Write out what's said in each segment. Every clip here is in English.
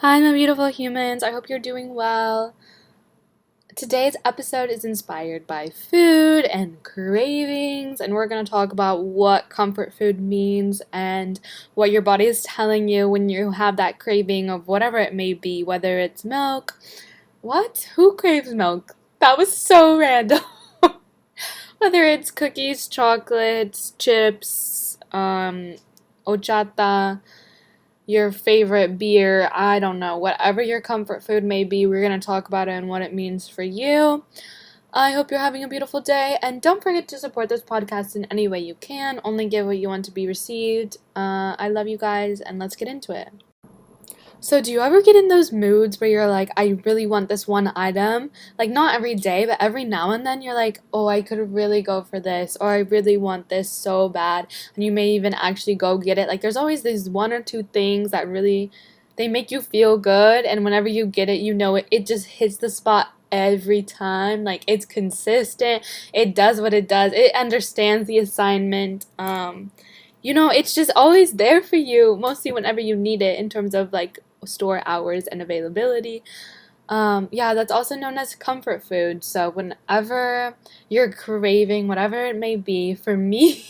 Hi, my beautiful humans. I hope you're doing well. Today's episode is inspired by food and cravings, and we're going to talk about what comfort food means and what your body is telling you when you have that craving of whatever it may be, whether it's milk. What? Who craves milk? That was so random. Whether it's cookies, chocolates, chips, ochata, your favorite beer, I don't know, whatever your comfort food may be, we're going to talk about it and what it means for you. I hope you're having a beautiful day, and don't forget to support this podcast in any way you can. Only give what you want to be received. I love you guys, and let's get into it. So, do you ever get in those moods where you're like, I really want this one item? Like, not every day, but every now and then you're like, oh, I could really go for this, or I really want this so bad. And you may even actually go get it. Like, there's always these one or two things that really, they make you feel good. And whenever you get it, you know it just hits the spot every time. Like, it's consistent. It does what it does. It understands the assignment. It's just always there for you, mostly whenever you need it in terms of like store hours and availability. Yeah, that's also known as comfort food. So whenever you're craving whatever it may be, for me,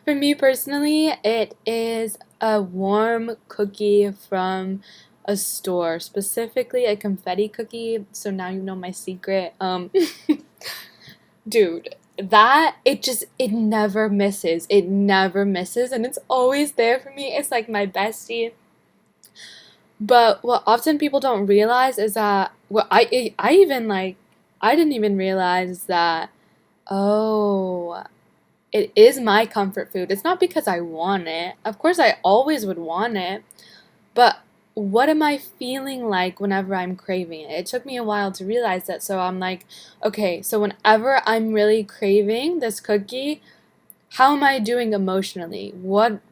for me personally, it is a warm cookie from a store, specifically a confetti cookie. So now you know my secret. Dude, that it never misses. It never misses, and it's always there for me. It's like my bestie. But what often people don't realize is that I even like I didn't even realize that, oh, it is my comfort food. It's not because I want it. Of course I always would want it, but what am I feeling like whenever I'm craving it? It took me a while to realize that. So I'm like, okay, so whenever I'm really craving this cookie, how am I doing emotionally?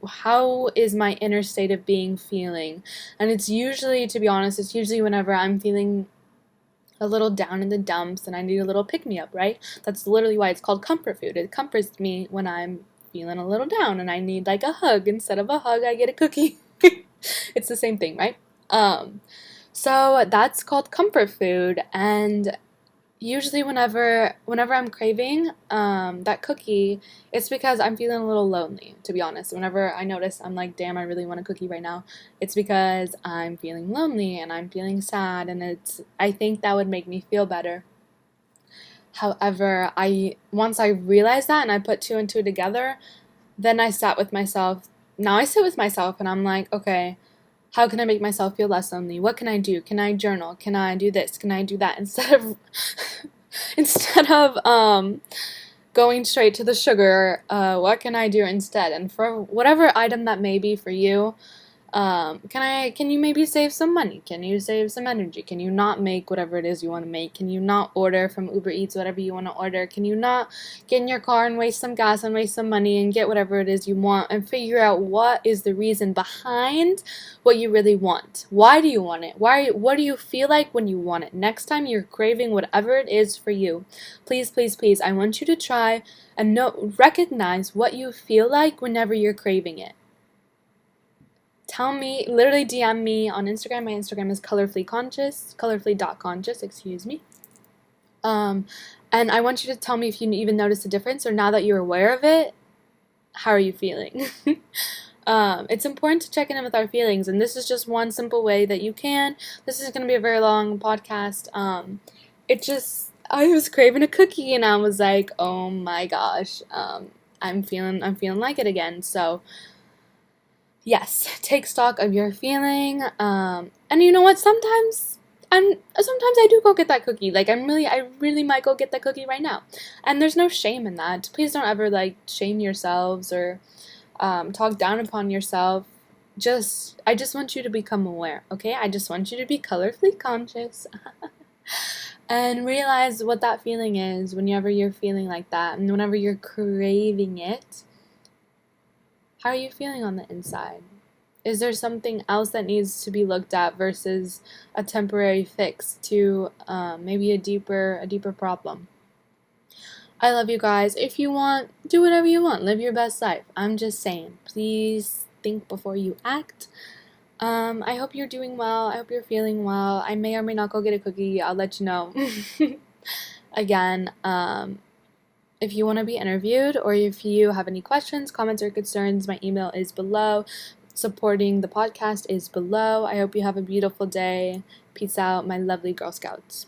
How is my inner state of being feeling? And it's usually, to be honest, it's usually whenever I'm feeling a little down in the dumps and I need a little pick me up, right? That's literally why it's called comfort food. It comforts me when I'm feeling a little down and I need like a hug. Instead of a hug, I get a cookie. It's the same thing, right? Um, so that's called comfort food, and usually whenever I'm craving that cookie, it's because I'm feeling a little lonely, to be honest. Whenever I notice I'm like, damn, I really want a cookie right now, it's because I'm feeling lonely and I'm feeling sad, and I think that would make me feel better. However, I once I realized that and I put two and two together, then I sat with myself. Now I sit with myself and I'm like, okay, how can I make myself feel less lonely? What can I do? Can I journal? Can I do this? Can I do that? Instead of going straight to the sugar, what can I do instead? And for whatever item that may be for you, can you maybe save some money? Can you save some energy? Can you not make whatever it is you want to make? Can you not order from Uber Eats whatever you want to order? Can you not get in your car and waste some gas and waste some money and get whatever it is you want and figure out what is the reason behind what you really want? Why do you want it? What do you feel like when you want it? Next time you're craving whatever it is for you, please, please, please, I want you to try and recognize what you feel like whenever you're craving it. Tell me, literally DM me on Instagram. My Instagram is colorfully.conscious, excuse me. Um, and I want you to tell me if you even notice a difference, or now that you're aware of it, how are you feeling? It's important to check in with our feelings, and this is just one simple way that you can. This is going to be a very long podcast. I was craving a cookie, and I was like, oh my gosh, I'm feeling like it again. So yes, take stock of your feeling. And you know what? Sometimes I do go get that cookie. Like I really might go get that cookie right now. And there's no shame in that. Please don't ever like shame yourselves or talk down upon yourself. I just want you to become aware, okay? I just want you to be colorfully conscious and realize what that feeling is whenever you're feeling like that and whenever you're craving it. How are you feeling on the inside? Is there something else that needs to be looked at versus a temporary fix to maybe a deeper problem? I love you guys. If you want, do whatever you want. Live your best life. I'm just saying, please think before you act. I hope you're doing well. I hope you're feeling well. I may or may not go get a cookie. I'll let you know. Again, if you want to be interviewed or if you have any questions, comments, or concerns, my email is below. Supporting the podcast is below. I hope you have a beautiful day. Peace out, my lovely Girl Scouts.